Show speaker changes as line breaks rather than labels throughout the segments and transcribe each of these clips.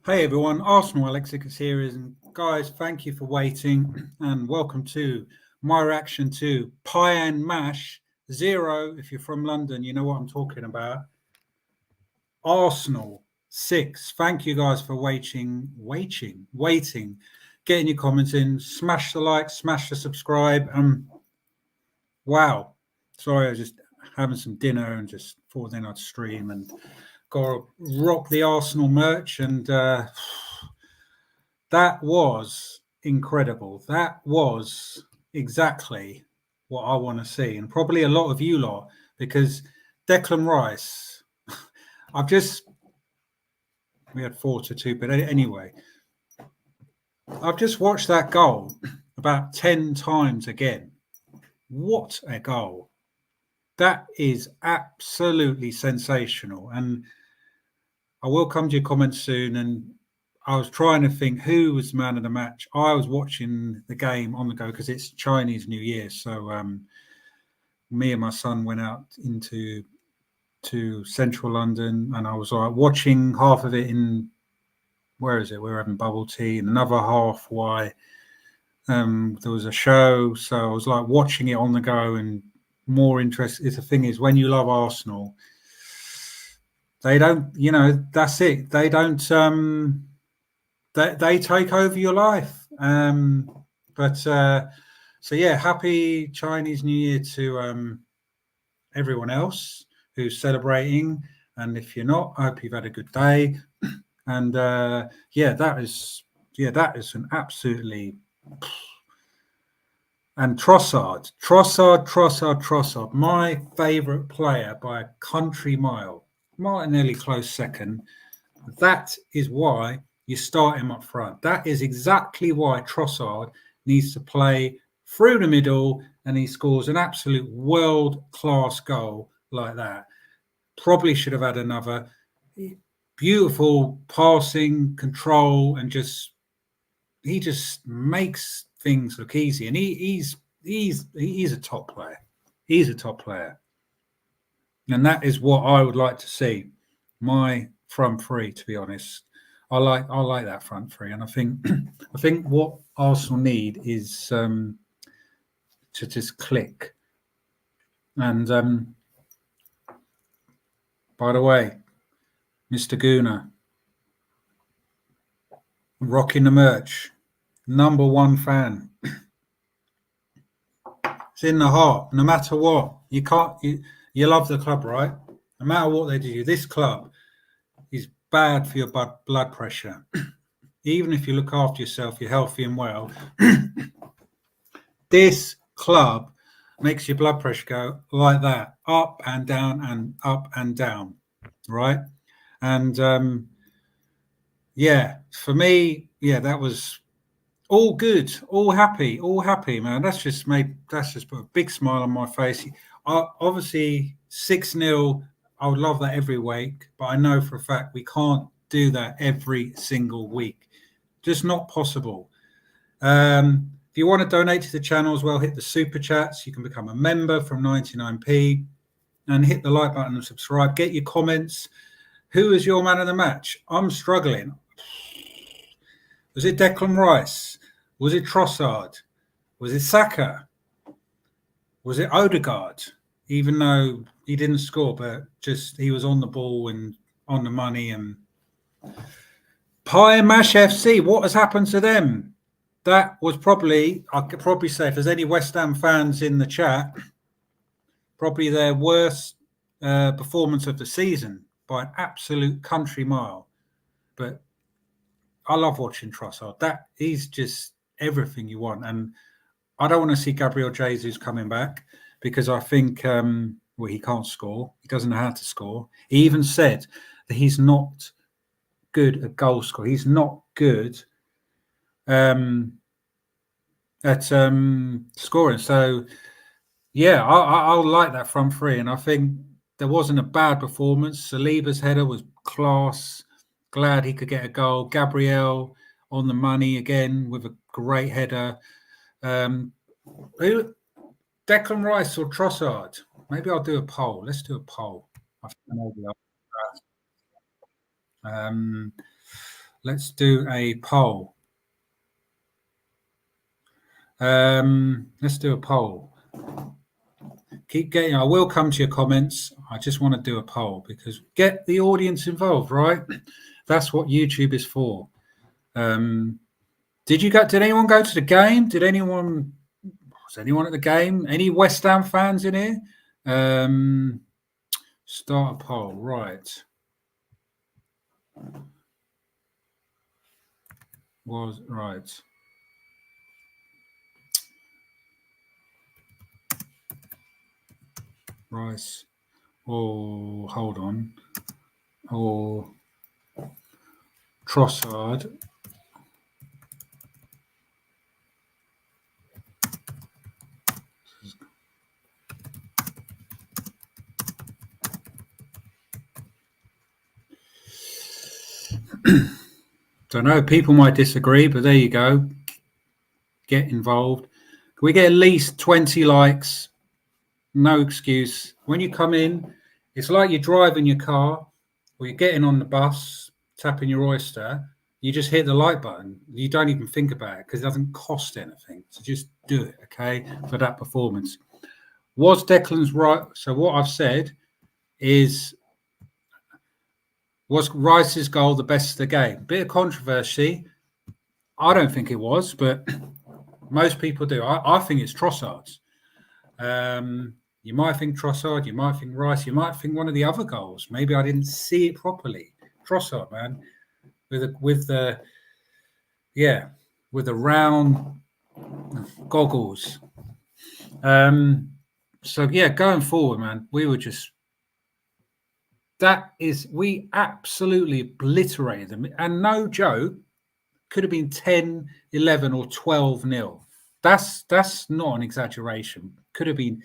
Hey everyone, Arsenal Alex Ickes here, and guys, thank you for waiting and welcome to my reaction to Pie and Mash Zero. If you're from London, you know what I'm talking about. Arsenal 6. Thank you guys for waiting. Getting your comments in. Smash the like, smash the subscribe. Wow. Sorry, I was just having some dinner and just thought then I'd stream and got to rock the Arsenal merch and that was incredible. That was exactly what I want to see, and probably a lot of you lot, because Declan Rice, we had 4-2, but anyway, I've just watched that goal about 10 times again. What a goal. That is absolutely sensational. And I will come to your comments soon, and I was trying to think who was man of the match. I was watching the game on the go because it's Chinese New Year. So me and my son went out into central London, and I was like watching half of it in, where is it? We were having bubble tea, and another half why there was a show. So I was like watching it on the go and more interested. The thing is, when you love Arsenal, they don't, that's it. They don't they take over your life. So yeah, happy Chinese New Year to everyone else who's celebrating. And if you're not, I hope you've had a good day. And that is an absolutely. And Trossard, my favourite player by a country mile. Martinelli close second. That is why you start him up front. That is exactly why Trossard needs to play through the middle, and he scores an absolute world-class goal like that. Probably should have had another. Beautiful passing, control, and he just makes things look easy. And he's a top player. He's a top player. And that is what I would like to see. My front three, to be honest. I like that front three, and I think what Arsenal need is to just click. And by the way, Mr. Guna, rocking the merch, #1 fan. It's in the heart. No matter what, you love the club, right? No matter what they do, this club is bad for your blood pressure. Even if you look after yourself, you're healthy and well. This club makes your blood pressure go like that, up and down and up and down, right? And for me, that was all good, all happy, man. That's just put a big smile on my face. Obviously 6-0. I would love that every week, but I know for a fact we can't do that every single week. Just not possible. If you want to donate to the channel as well, hit the super chats. You can become a member from 99p, and hit the like button and subscribe. Get your comments. Who is your man of the match? I'm struggling. Was it Declan Rice? Was it Trossard? Was it Saka? Was it Odegaard? Even though he didn't score, but just he was on the ball and on the money. And Pie and Mash FC, what has happened to them? That was I could probably say, if there's any West Ham fans in the chat, probably their worst performance of the season by an absolute country mile. But I love watching Trossard. That he's just everything you want. And I don't want to see Gabriel Jesus coming back, because I think he can't score. He doesn't know how to score. He even said that he's not good at goal score. He's not good at scoring. So I'll like that front three, and I think there wasn't a bad performance. Saliba's header was class. Glad he could get a goal. Gabriel on the money again with a great header. Declan Rice or Trossard? Maybe I'll do a poll. Let's do a poll. Let's do a poll. Let's do a poll. Keep getting. I will come to your comments. I just want to do a poll because get the audience involved, right? That's what YouTube is for. Did anyone go to the game? Was anyone at the game? Any West Ham fans in here? Start a poll, right? Was right. Rice. Oh, hold on. Or Trossard. Don't know. People might disagree, but there you go. Get involved. Can we get at least 20 likes? No excuse. When you come in, it's like you're driving your car or you're getting on the bus, tapping your oyster. You just hit the like button. You don't even think about it because it doesn't cost anything. So just do it, okay, for that performance. Was Declan's right? So what I've said is, was Rice's goal the best of the game? Bit of controversy. I don't think it was, but most people do. I think it's Trossard's. You might think Trossard, you might think Rice, you might think one of the other goals. Maybe I didn't see it properly. Trossard, man, with the round goggles. So yeah, going forward, man, we absolutely obliterated them. And no joke, could have been 10, 11 or 12-0. That's not an exaggeration. Could have been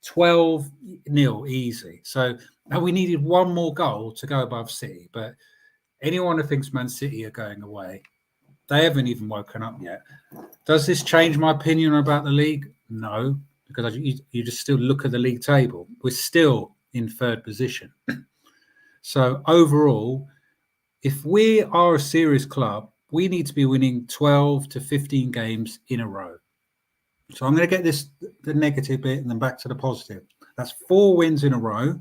12-0 easy. So now we needed one more goal to go above City. But anyone who thinks Man City are going away, they haven't even woken up yet. Does this change my opinion about the league? No, because you just still look at the league table. We're still in third position. So overall, if we are a serious club, we need to be winning 12 to 15 games in a row. So I'm going to get the negative bit and then back to the positive. That's 4 wins in a row.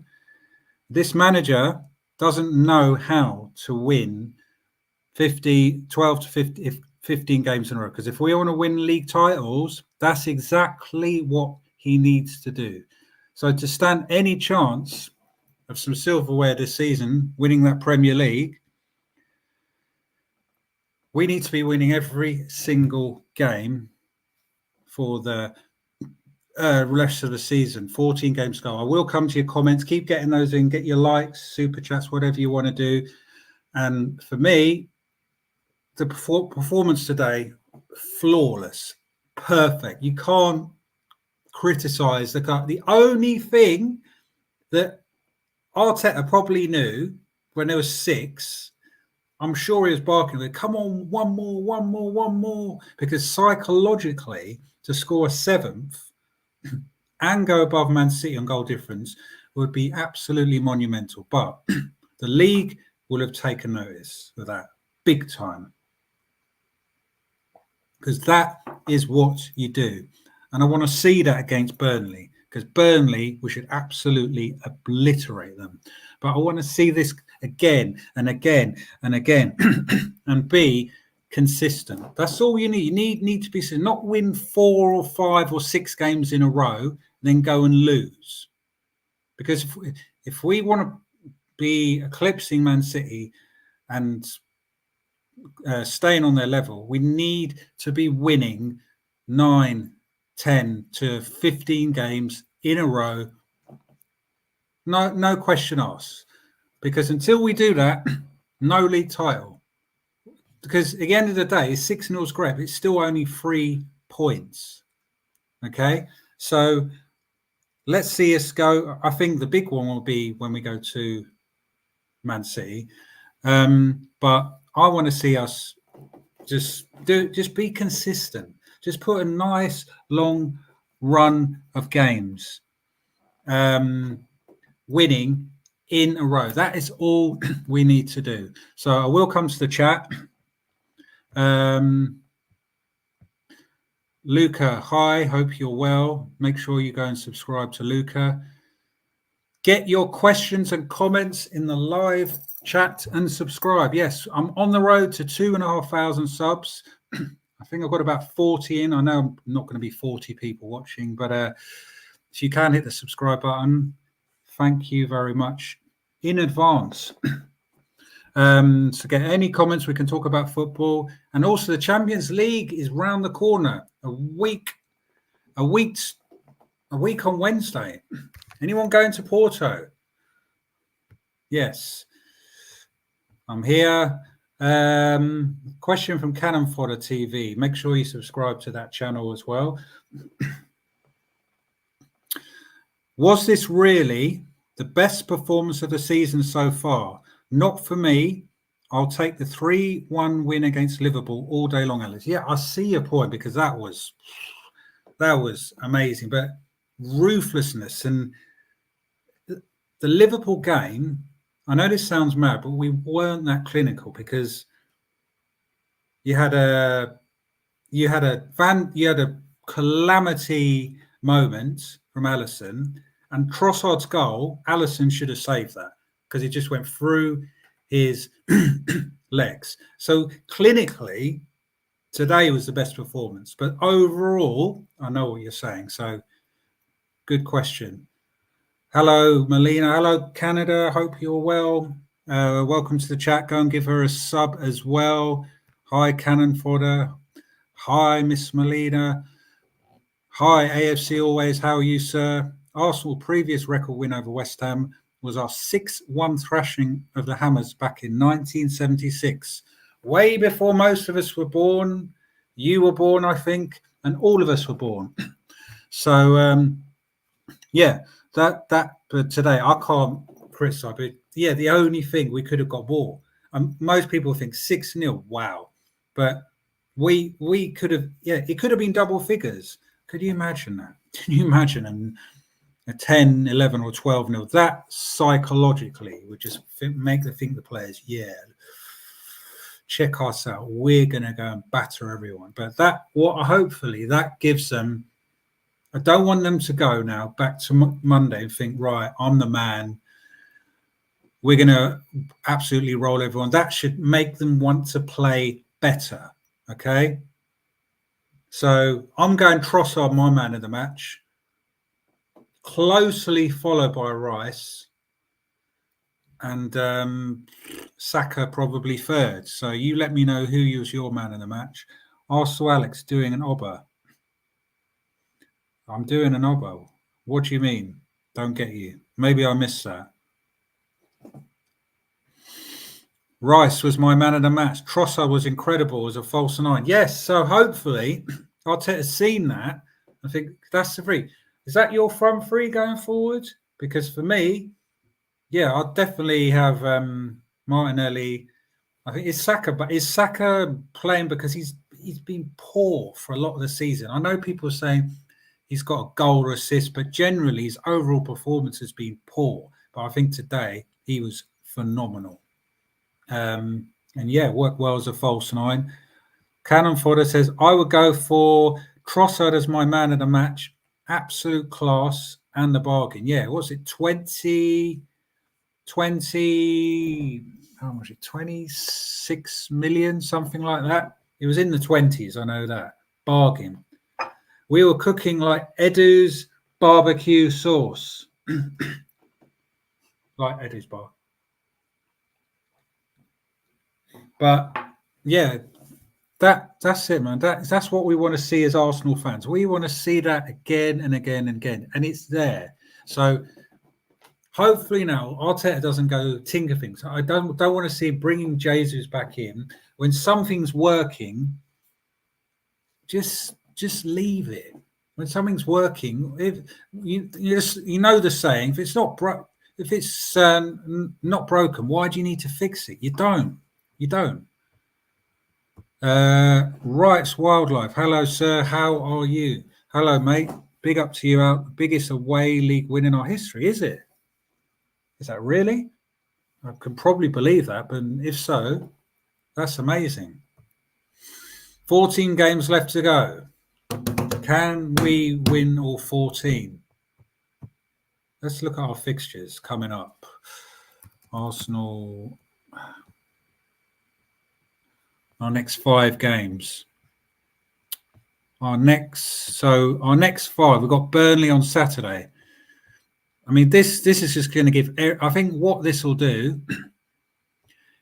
This manager doesn't know how to win 12 to 15 games in a row. Because if we want to win league titles, that's exactly what he needs to do. So to stand any chance of some silverware this season, winning that Premier League, we need to be winning every single game for the rest of the season. 14 games to go. I will come to your comments. Keep getting those in. Get your likes, super chats, whatever you want to do. And for me, the performance today, flawless, perfect. You can't criticize the guy. The only thing that Arteta probably knew when there was 6, I'm sure he was barking like, come on, one more, because psychologically to score a 7th and go above Man City on goal difference would be absolutely monumental. But the league will have taken notice of that big time, because that is what you do. And I want to see that against Burnley, because Burnley, we should absolutely obliterate them. But I want to see this again and again and again and be consistent. That's all you need. You need to be, not win 4 or 5 or 6 games in a row, then go and lose. Because if we want to be eclipsing Man City and staying on their level, we need to be winning 9, 10 to 15 games in a row. No question asked. Because until we do that, no league title. Because at the end of the day, 6-0 is great, but it's still only 3 points. Okay? So let's see us go. I think the big one will be when we go to Man City. But I want to see us just be consistent. Just put a nice long run of games, winning in a row. That is all we need to do. So I will come to the chat. Luca, hi, hope you're well. Make sure you go and subscribe to Luca. Get your questions and comments in the live chat and subscribe. Yes, I'm on the road to 2,500 subs. I think I've got about 40 in. I know I'm not going to be 40 people watching, but if you can hit the subscribe button, thank you very much in advance. So get any comments, we can talk about football. And also the Champions League is round the corner. A week on Wednesday. Anyone going to Porto? Yes. I'm here. Question from Cannon Fodder TV. Make sure you subscribe to that channel as well. Was this really the best performance of the season so far? Not for me. I'll take the 3-1 win against Liverpool all day long, Alice. Yeah, I see your point, because that was amazing. But ruthlessness and the Liverpool game, I know this sounds mad, but we weren't that clinical, because you had a calamity moment from Alisson, and Trossard's goal, Alisson should have saved that, because it just went through his legs. So clinically, today was the best performance, but overall, I know what you're saying. So good question. Hello, Melina. Hello, Canada. Hope you're well. Welcome to the chat. Go and give her a sub as well. Hi, Cannon Fodder. Hi, Miss Melina. Hi, AFC Always. How are you, sir? Arsenal previous record win over West Ham was our 6-1 thrashing of the Hammers back in 1976. Way before most of us were born. You were born, I think, and all of us were born. So, yeah. But today I can't criticize. But yeah, the only thing we could have got more. Most people think 6-0. Wow, but we could have. Yeah, it could have been double figures. Could you imagine that? Can you imagine a 10, 11, or 12-0? That psychologically would just make the players, yeah, check us out. We're gonna go and batter everyone. But hopefully that gives them. I don't want them to go now back to Monday and think, right, I'm the man. We're going to absolutely roll everyone. That should make them want to play better. Okay. So I'm going Trossard, my man of the match, closely followed by Rice, and Saka probably third. So you let me know who was your man of the match. Arsenal Alex doing an obber. I'm doing an obbo. What do you mean? Don't get you. Maybe I missed that. Rice was my man of the match. Trossard was incredible as a false nine. Yes, so hopefully Arteta's seen that. I think that's the three. Is that your front three going forward? Because for me, yeah, I'll definitely have Martinelli. I think it's Saka, but is Saka playing because he's been poor for a lot of the season? I know people are saying he's got a goal or assist, but generally his overall performance has been poor. But I think today he was phenomenal. And yeah, worked well as a false nine. Cannon Fodder says, I would go for Trossard as my man of the match. Absolute class and the bargain. Yeah, what's it? 20, how much? 26 million, something like that. It was in the 20s, I know that. Bargain. We were cooking like Edu's barbecue sauce. Like Edu's bar. But yeah, that's it, man. That's what we want to see as Arsenal fans. We want to see that again and again and again, and it's there. So hopefully now Arteta doesn't go tinker things. I don't want to see bringing Jesus back in when something's working. Just leave it. When something's working, if you know the saying, if it's not not broken, why do you need to fix it? You don't. Rights Wildlife. Hello, sir. How are you? Hello, mate. Big up to you. Out. Biggest away league win in our history, is it? Is that really? I can probably believe that, but if so, that's amazing. 14 games left to go. Can we win all 14? Let's look at our fixtures coming up. Arsenal, our next 5 games. Our next 5, we've got Burnley on Saturday. I mean, this is just going to give, I think what this will do,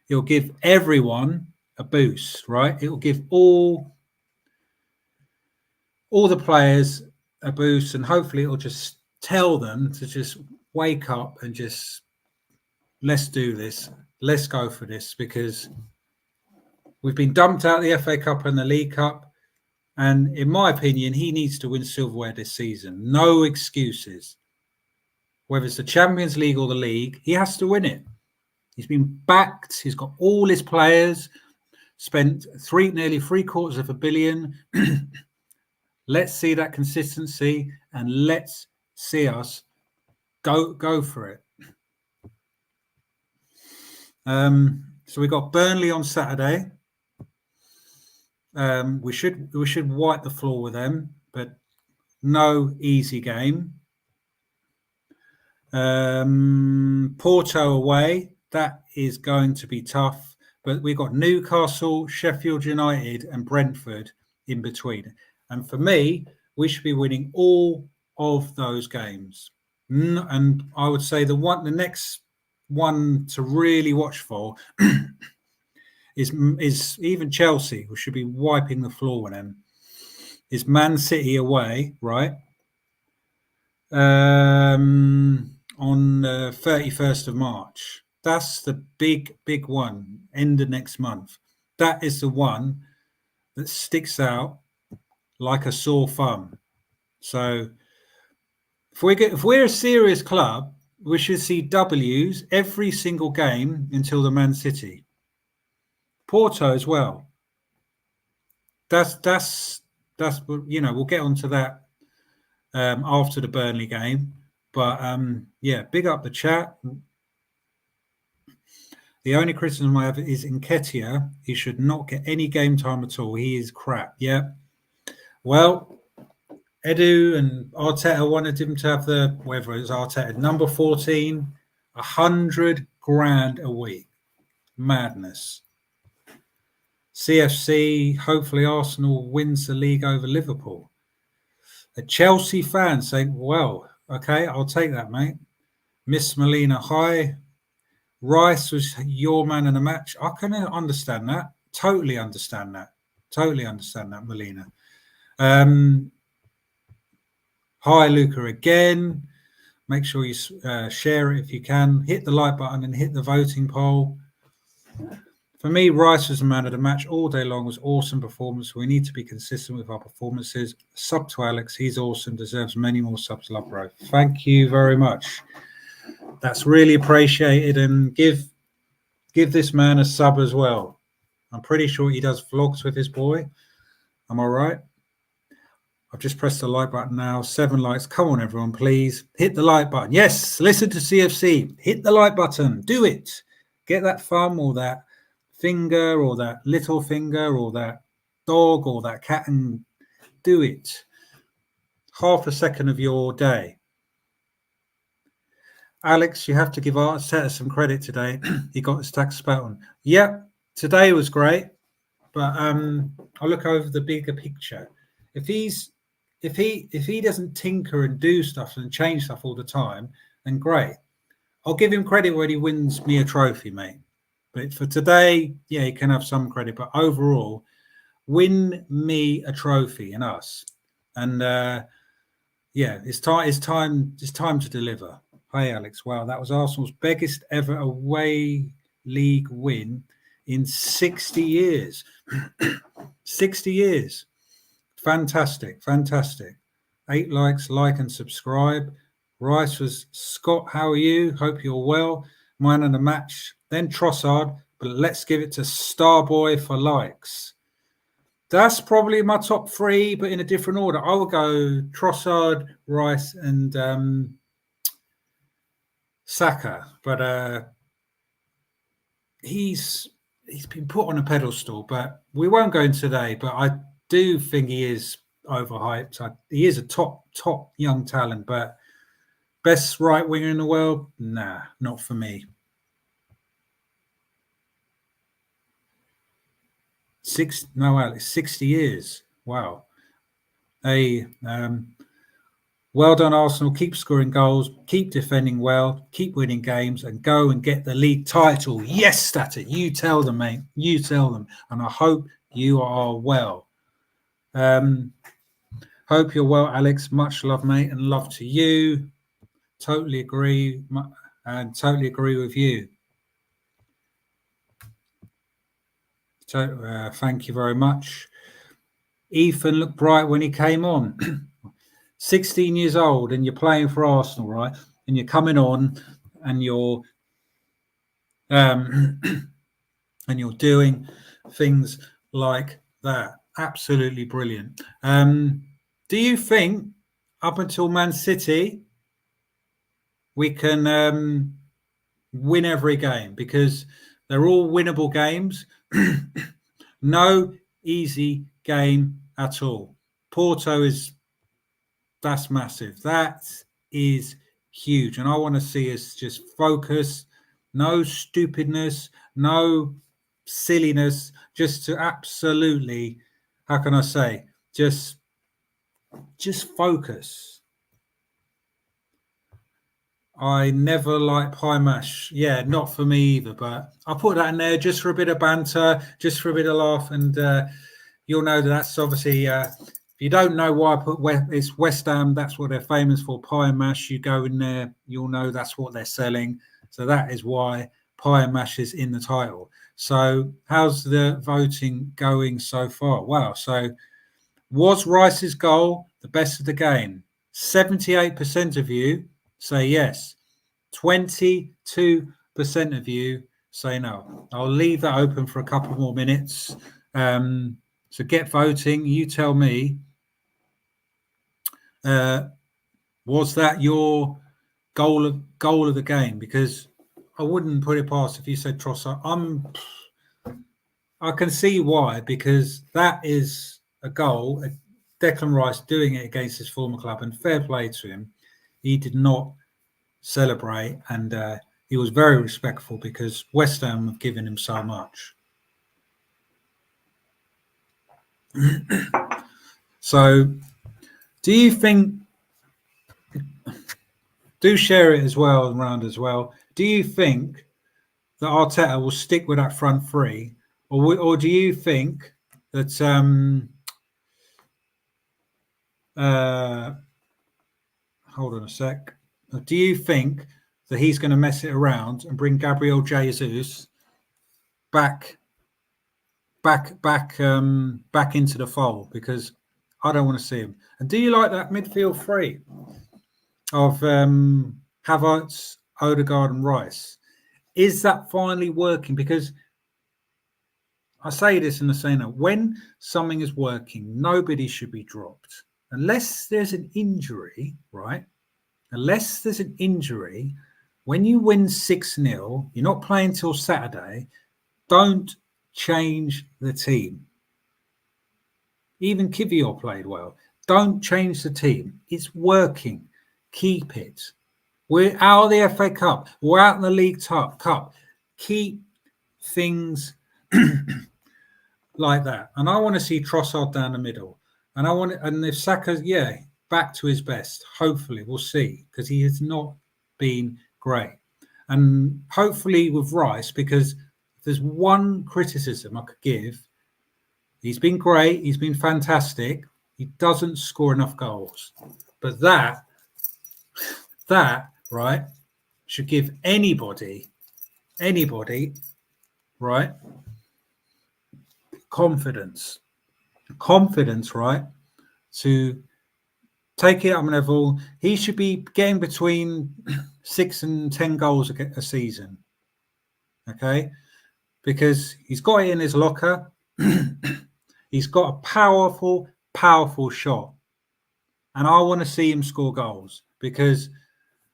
it'll give everyone a boost, right? It will give all the players a boost, and hopefully it will just tell them to just wake up and just, let's do this. Let's go for this, because we've been dumped out of the FA Cup and the League Cup. And in my opinion, he needs to win silverware this season. No excuses. Whether it's the Champions League or the league, he has to win it. He's been backed. He's got all his players, spent nearly $750 million. Let's see that consistency, and let's see us go for it. So we got Burnley on Saturday. We should wipe the floor with them, but no easy game. Porto away, that is going to be tough, but we've got Newcastle, Sheffield United and Brentford in between. And for me, we should be winning all of those games. And I would say the next one to really watch for is even Chelsea, who should be wiping the floor with them, is Man City away, right? On the 31st of March. That's the big one, end of next month. That is the one that sticks out like a sore thumb. So if we're a serious club, we should see W's every single game until the Man City. Porto as well. That's we'll get onto that after the Burnley game. But big up the chat. The only criticism I have is Nketiah. He should not get any game time at all. He is crap. Yeah. Well, Edu and Arteta wanted him to have whether it was Arteta, number 14, 100 grand a week. Madness. CFC, hopefully Arsenal wins the league over Liverpool. A Chelsea fan saying, well, okay, I'll take that, mate. Miss Molina, hi. Rice was your man in the match. I can understand that. Totally understand that, Molina. Hi, Luca, again. Make sure you share it if you can. Hit the like button and hit the voting poll. For me, Rice was the man of the match all day long. It was awesome performance. We need to be consistent with our performances. Sub to Alex. He's awesome. Deserves many more subs. Love, bro. Thank you very much. That's really appreciated. And give this man a sub as well. I'm pretty sure he does vlogs with his boy. Am I right? I've just pressed the like button now. 7 likes. Come on, everyone, please. Hit the like button. Yes, listen to CFC. Hit the like button. Do it. Get that thumb or that finger or that little finger or that dog or that cat and do it. Half a second of your day. Alex, you have to give Arteta some credit today. He got his tax spat on. Yep, today was great, but I'll look over the bigger picture. If he doesn't tinker and do stuff and change stuff all the time, then great. I'll give him credit when he wins me a trophy, mate. But for today, yeah, he can have some credit. But overall, win me a trophy and us. And it's time to deliver. Hi, Alex. Wow, that was Arsenal's biggest ever away league win in 60 years. 60 years. Fantastic. 8 likes, like and subscribe. Rice was Scott. How are you? Hope you're well. Man of the match. Then Trossard, but let's give it to Starboy for likes. That's probably my top 3, but in a different order. I will go Trossard, Rice, and Saka, but he's been put on a pedestal. But we won't go into today. But I do think he is overhyped. He is a top young talent, but best right winger in the world? Nah, not for me. Alex, 60 years. Wow. Hey, well done, Arsenal. Keep scoring goals, keep defending well, keep winning games, and go and get the league title. Yes, Static. You tell them, mate. You tell them. And I hope you are well. Hope you're well, Alex. Much love, mate, and love to you. Totally agree, and totally agree with you. So, thank you very much. Ethan looked bright when he came on. 16 years old, and you're playing for Arsenal, right? And you're coming on, and you're and you're doing things like that. Absolutely brilliant. Do you think up until Man City we can win every game? Because they're all winnable games. No easy game at all. Porto that's massive. That is huge. And I want to see us just focus, no stupidness, no silliness, just to absolutely, how can I say, just focus. I never like pie mash. Yeah, not for me either, but I put that in there just for a bit of banter, just for a bit of laugh, and you'll know that's obviously if you don't know why I put it's West Ham, that's what they're famous for, pie and mash. You go in there, you'll know that's what they're selling. So that is why pie and mash is in the title. So how's the voting going so far? Wow. So was Rice's goal the best of the game? 78% of you say yes. 22% of you say no. I'll leave that open for a couple more minutes. So get voting. You tell me. Was that your goal of the game? Because I wouldn't put it past if you said Trossard. I can see why, because that is a goal. Declan Rice doing it against his former club, and fair play to him. He did not celebrate, and he was very respectful because West Ham have given him so much. So, do you think? Do share it as well around as well. Do you think that Arteta will stick with that front three, or do you think that hold on a sec? Do you think that he's going to mess it around and bring Gabriel Jesus back into the fold? Because I don't want to see him. And do you like that midfield three of Havertz, Odegaard, and Rice? Is that finally working? Because I say this in the saying that when something is working, nobody should be dropped. Unless there's an injury, right? Unless there's an injury, when you win 6-0, you're not playing till Saturday, don't change the team. Even Kivior played well. Don't change the team. It's working. Keep it. We're out of the FA Cup. We're out in the League Cup. Keep things like that. And I want to see Trossard down the middle. And if Saka's, back to his best, hopefully, we'll see, because he has not been great. And hopefully with Rice, because if there's one criticism I could give, he's been great, he's been fantastic, he doesn't score enough goals. But that, right, should give anybody, right, confidence, right, to take it up a level. He should be getting between 6 and 10 goals a season. Okay, because he's got it in his locker. He's got a powerful shot, and I want to see him score goals, because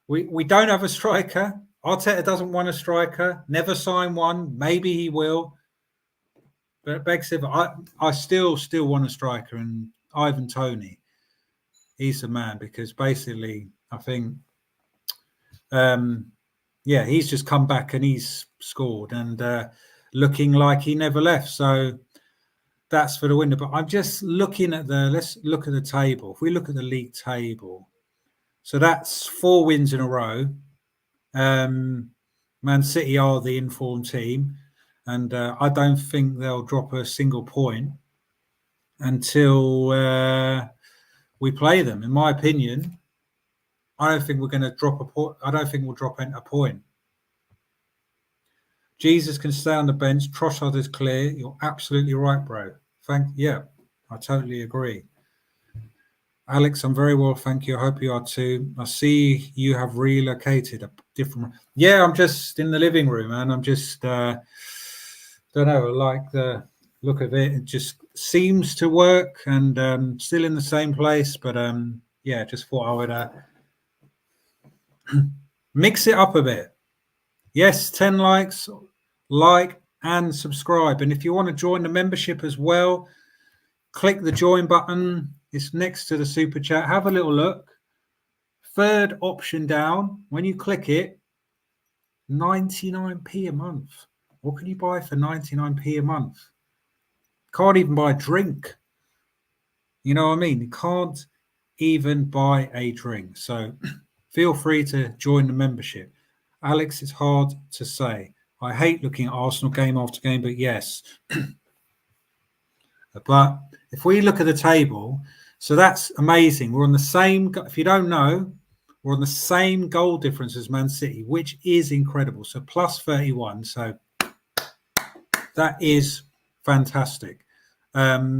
We don't have a striker. Arteta doesn't want a striker. Never sign one. Maybe he will. But I still want a striker, and Ivan Toney, he's the man, because basically I think, he's just come back and he's scored and looking like he never left. So that's for the winner. But I'm just looking at let's look at the table. If we look at the league table, so that's 4 wins in a row. Man City are the informed team, and I don't think they'll drop a single point until we play them. In my opinion, I don't think we're going to drop a point. I don't think we'll drop a point. Jesus can stay on the bench. Trossard is clear. You're absolutely right, bro. I totally agree. Alex, I'm very well, thank you. I hope you are too. I see you have relocated a different. Yeah, I'm just in the living room, and I'm just don't know. I like the look of it. It just seems to work, and still in the same place. But just thought I would mix it up a bit. Yes, 10 likes, like and subscribe. And if you want to join the membership as well, click the join button. It's next to the super chat. Have a little look. Third option down. When you click it, 99p a month. What can you buy for 99p a month? Can't even buy a drink. You know what I mean? You can't even buy a drink. So feel free to join the membership. Alex, it's hard to say. I hate looking at Arsenal game after game, but yes. But if we look at the table, so that's amazing. We're on the same, if you don't know, we're on the same goal difference as Man City, which is incredible. So plus 31. So that is fantastic. But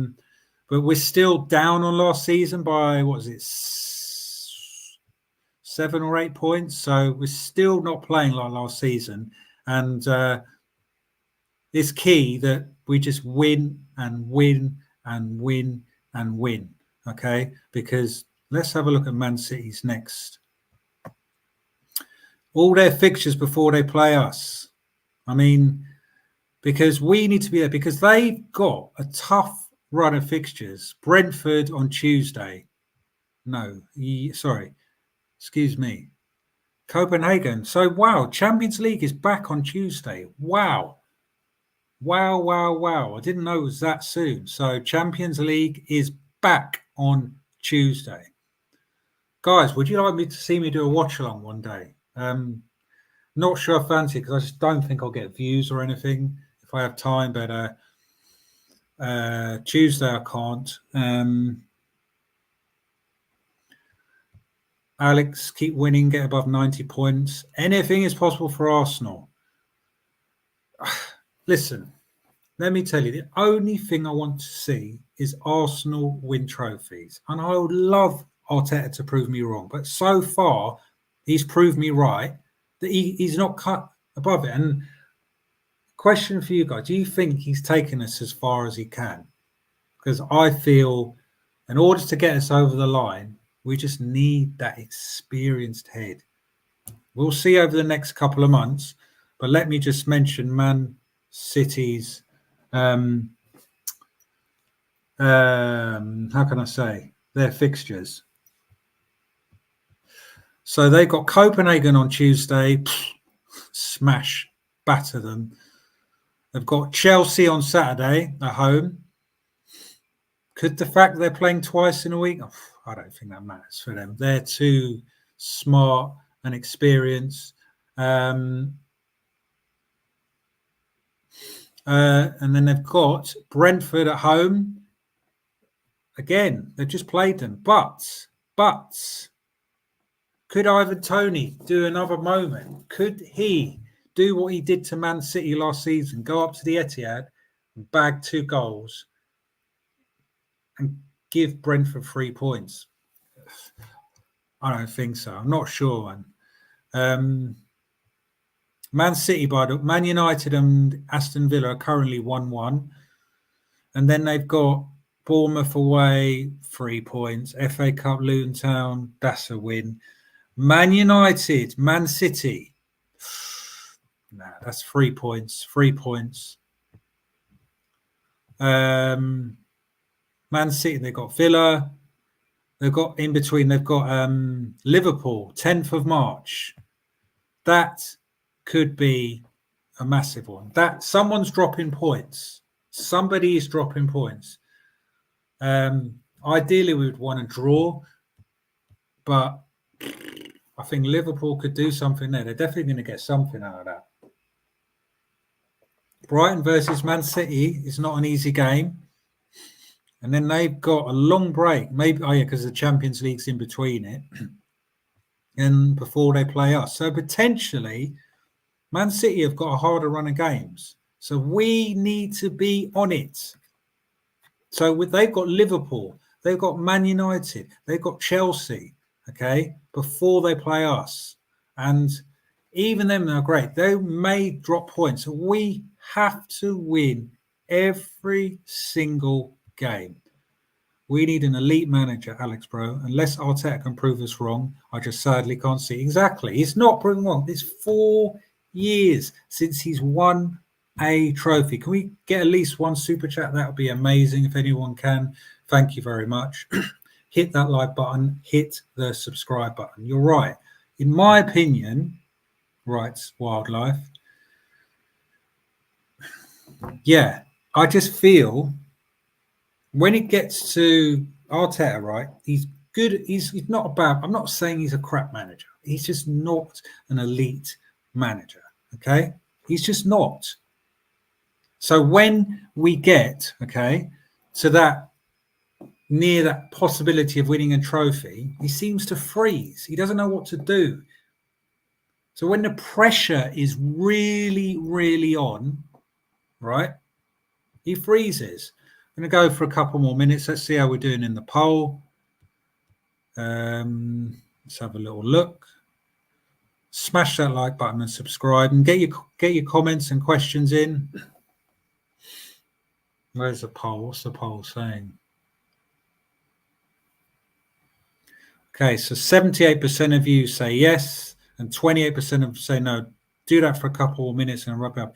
we're still down on last season by, 7 or 8 points. So we're still not playing like last season. And it's key that we just win and win and win and win. Okay, because let's have a look at Man City's next. All their fixtures before they play us. I mean, because we need to be there, because they've got a tough run of fixtures. Brentford on Tuesday. Excuse me. Copenhagen. So, wow, Champions League is back on Tuesday. Wow. I didn't know it was that soon. So, Champions League is back on Tuesday. Guys, would you like me to see me do a watch along one day? Not sure I fancy it, because I just don't think I'll get views or anything if I have time. But Tuesday I can't. Alex, keep winning, get above 90 points. Anything is possible for Arsenal. Listen, let me tell you, the only thing I want to see is Arsenal win trophies. And I would love Arteta to prove me wrong. But so far, he's proved me right, that he's not cut above it. And question for you guys, do you think he's taken us as far as he can? Because I feel in order to get us over the line, we just need that experienced head. We'll see over the next couple of months. But let me just mention Man City's, how can I say, their fixtures. So they've got Copenhagen on Tuesday. Smash, batter them. They've got Chelsea on Saturday at home. Could the fact they're playing twice in a week? I don't think that matters for them. They're too smart and experienced. And then they've got Brentford at home. Again, they've just played them. But could Ivan Toney do another moment? Could he do what he did to Man City last season? Go up to the Etihad and bag 2 goals and give Brentford 3 points? I don't think so. I'm not sure. Man City, Man United and Aston Villa are currently 1-1. And then they've got Bournemouth away, 3 points. FA Cup, Luton Town, that's a win. Man United, Man City. Nah, that's 3 points. 3 points. Man City, they've got Villa. They've got in between, they've got Liverpool, 10th of March. That could be a massive one. That someone's dropping points. Somebody is dropping points. Ideally, we would want to draw, but I think Liverpool could do something there. They're definitely going to get something out of that. Brighton versus Man City is not an easy game. And then they've got a long break. Maybe, because the Champions League's in between it. And before they play us. So potentially, Man City have got a harder run of games. So we need to be on it. So they've got Liverpool. They've got Man United. They've got Chelsea. Okay, before they play us. And even them are great. They may drop points. So we have to win every single game. We need an elite manager, Alex Bro. Unless Arteta can prove us wrong, I just sadly can't see. Exactly. He's not proven wrong. It's 4 years since he's won a trophy. Can we get at least one super chat? That would be amazing if anyone can. Thank you very much. Hit that like button. Hit the subscribe button. You're right. In my opinion, writes Wildlife, yeah, I just feel when it gets to Arteta, right, he's good. He's not about, I'm not saying he's a crap manager. He's just not an elite manager, okay? He's just not. So when we get, okay, to that, near that possibility of winning a trophy, he seems to freeze. He doesn't know what to do. So when the pressure is really, really on, right, he freezes. I'm going to go for a couple more minutes. Let's see how we're doing in the poll. Let's have a little look. Smash that like button and subscribe, and get your comments and questions in. Where's the poll? What's the poll saying? Okay, so 78% of you say yes, and 28% of say no. Do that for a couple of minutes and wrap it up.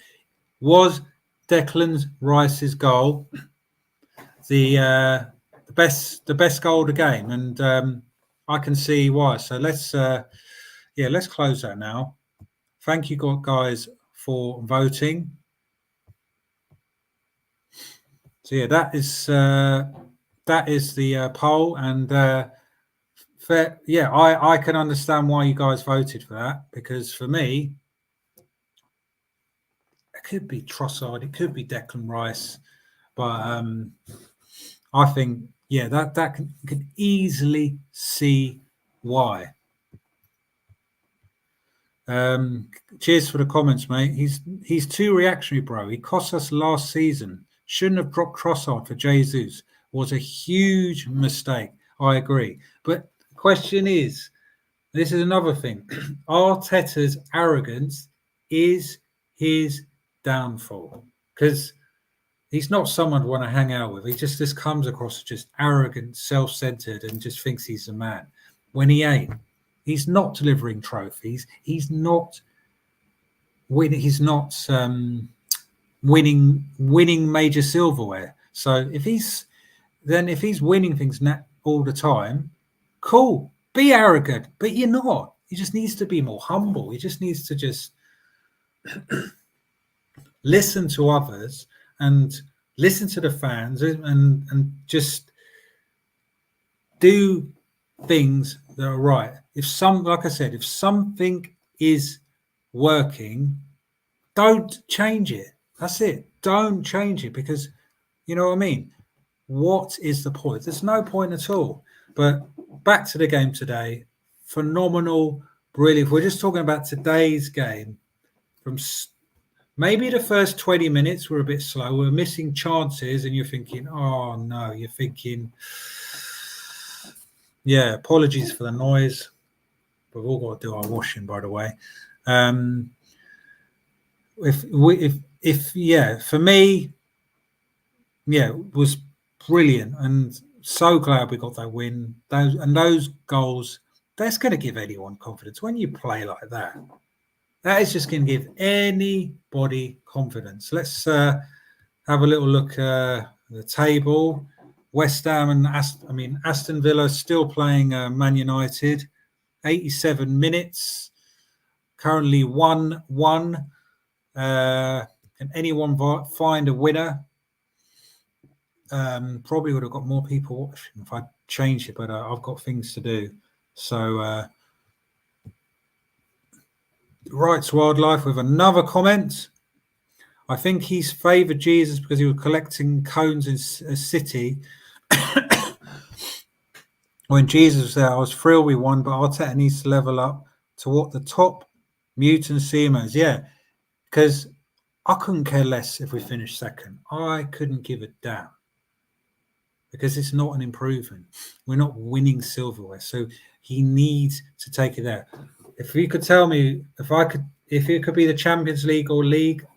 Was Declan Rice's goal the best goal of the game? And I can see why. So let's close that now. Thank you guys for voting. So yeah, that is the poll, and fair, yeah, I can understand why you guys voted for that, because for me, it could be Trossard, it could be Declan Rice, but I think, yeah, that can easily see why. Cheers for the comments, mate. He's too reactionary, bro. He cost us last season. Shouldn't have dropped Trossard for Jesus. Was a huge mistake. I agree. But the question is, this is another thing. Arteta's arrogance is his downfall, because he's not someone to want to hang out with. He just comes across as just arrogant, self-centered, and just thinks he's a man when he ain't. He's not delivering trophies. He's not winning. He's not winning major silverware. So if he's winning things all the time, cool. Be arrogant, but you're not. He just needs to be more humble. He just needs to just listen to others and listen to the fans and just do things that are right. Like I said, if something is working, don't change it. That's it. Don't change it, because you know what I mean? What is the point? There's no point at all. But back to the game today. Phenomenal, brilliant. If we're just talking about today's game, from maybe the first 20 minutes were a bit slow. We're missing chances, and you're thinking, oh no, you're thinking, yeah, apologies for the noise. We've all got to do our washing, by the way. For me, yeah, it was brilliant, and so glad we got that win. Those goals that's going to give anyone confidence when you play like that. That is just going to give anybody confidence. Let's have a little look at the table. West Ham and Aston Villa still playing Man United. 87 minutes. Currently 1-1. Can anyone find a winner? Probably would have got more people watching if I changed it, but I've got things to do. So, Rights Wildlife with another comment. I think he's favoured Jesus because he was collecting cones in a city. When Jesus was there, I was thrilled we won, but Arteta needs to level up to what the top mutant CMOs. Yeah, because I couldn't care less if we finished second. I couldn't give a damn because it's not an improvement. We're not winning silverware, so he needs to take it there. If you could tell me if it could be the Champions League or League,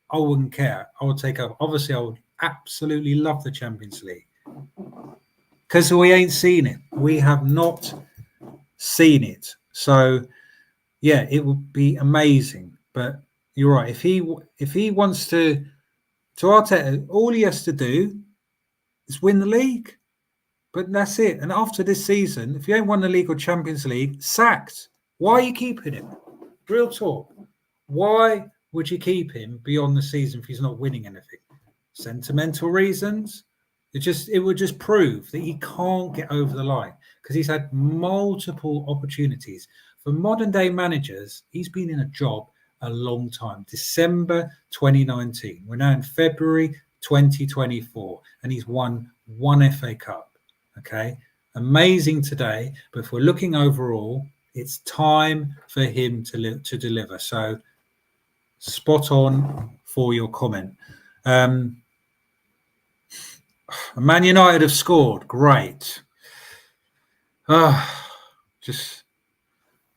I wouldn't care. I would take up. Obviously, I would absolutely love the Champions League because we ain't seen it. We have not seen it. So, yeah, it would be amazing. But you're right. If he wants to Arteta, all he has to do is win the league. But that's it. And after this season, if you ain't won the league or Champions League, sacked. Why are you keeping him? Real talk. Why would you keep him beyond the season if he's not winning anything? Sentimental reasons? It would just prove that he can't get over the line because he's had multiple opportunities. For modern day managers, he's been in a job a long time. December 2019. We're now in February 2024, and he's won one FA Cup. Okay, amazing today. But if we're looking overall, it's time for him to deliver. So, spot on for your comment. Man United have scored. Great. They're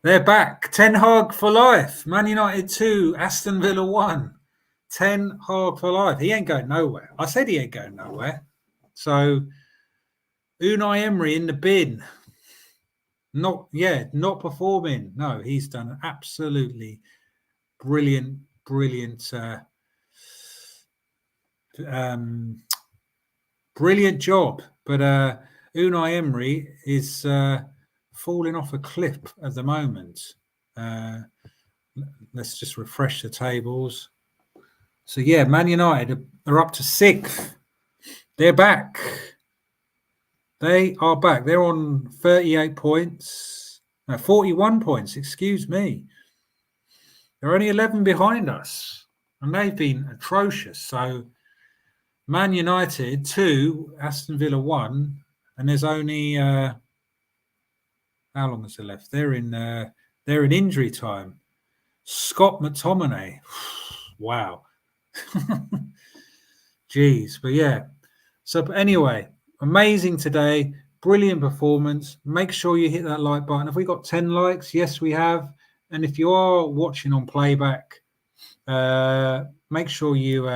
back. Ten Hag for life. Man United 2, Aston Villa 1. Ten Hag for life. He ain't going nowhere. I said he ain't going nowhere. So, Unai Emery in the bin. Not performing. No, he's done an absolutely brilliant brilliant job. But Unai Emery is falling off a cliff at the moment. Let's just refresh the tables. So, yeah, Man United are up to 6th. They're back. They are back. They're on 38 points. No, 41 points, excuse me. They're only 11 behind us. And they've been atrocious. So, Man United 2, Aston Villa 1. And there's only... how long is there left? They're in injury time. Scott McTominay. Wow. Jeez. But, yeah. So, but anyway... Amazing today, brilliant performance. Make sure you hit that like button. Have we got 10 likes? Yes, we have. And if you are watching on playback, make sure you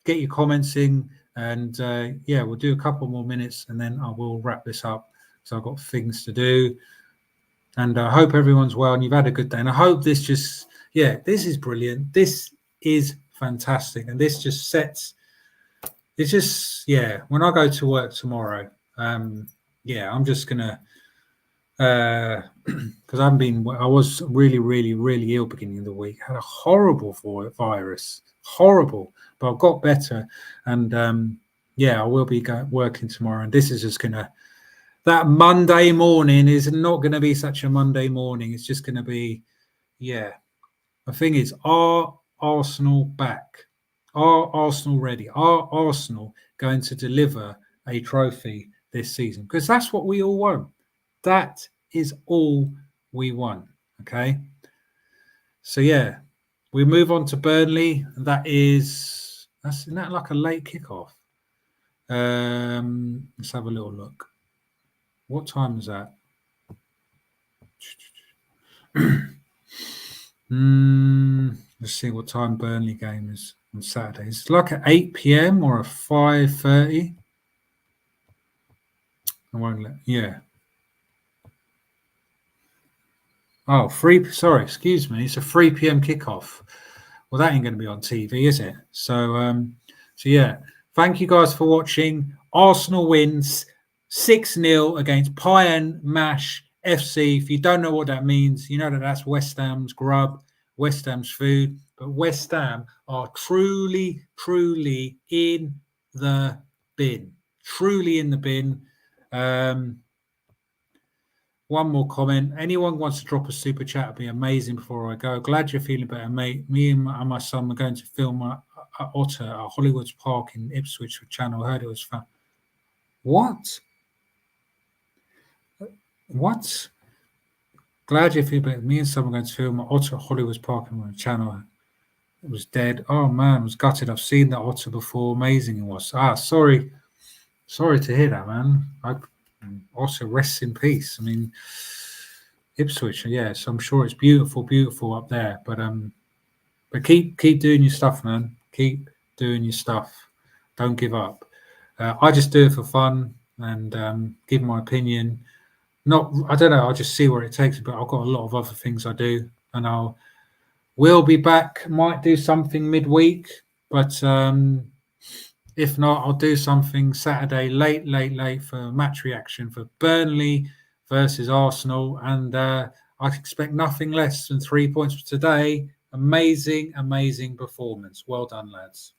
get your comments in. And we'll do a couple more minutes and then I will wrap this up. So I've got things to do. And I hope everyone's well and you've had a good day. And I hope this this is brilliant. This is fantastic. And this just sets... It's just, when I go to work tomorrow, I'm just going to, because I was really, really, really ill beginning of the week. Had a horrible virus, horrible, but I've got better. And I will be working tomorrow. And this is just going to, that Monday morning is not going to be such a Monday morning. It's just going to be, the thing is, are Arsenal back? Are Arsenal ready? Are Arsenal going to deliver a trophy this season? Because that's what we all want. That is all we want. Okay. So we move on to Burnley. Isn't that like a late kickoff? Let's have a little look. What time is that? Let's see what time Burnley game is on Saturday. It's like at 8 p.m. or a 5:30. I won't let. Oh, sorry, excuse me. It's a 3 p.m. kickoff. Well, that ain't going to be on TV, is it? So yeah. Thank you guys for watching. Arsenal wins 6-0 against Pie and Mash FC. If you don't know what that means, you know that that's West Ham's grub, West Ham's food. But West Ham are truly, truly in the bin. Truly in the bin. One more comment. Anyone wants to drop a super chat would be amazing before I go. Glad you're feeling better, mate. Me and my son are going to film a otter at Hollywood's Park in Ipswich for Channel. I heard it was fun. What? What? Glad you're feeling better. Me and son are going to film an otter at Hollywood's Park in Channel. It was dead. Oh man, I was gutted. I've seen that otter before. Amazing it was. Sorry to hear that, man. Otter rests in peace. I mean, Ipswich, yes, I'm sure it's beautiful, beautiful up there. But keep doing your stuff, man. Keep doing your stuff. Don't give up. I just do it for fun and give my opinion. I don't know. I'll just see where it takes me. But I've got a lot of other things I do, and we'll be back. Might do something midweek, but if not, I'll do something Saturday late for match reaction for Burnley versus Arsenal, and I expect nothing less than 3 points for today. Amazing performance. Well done, lads.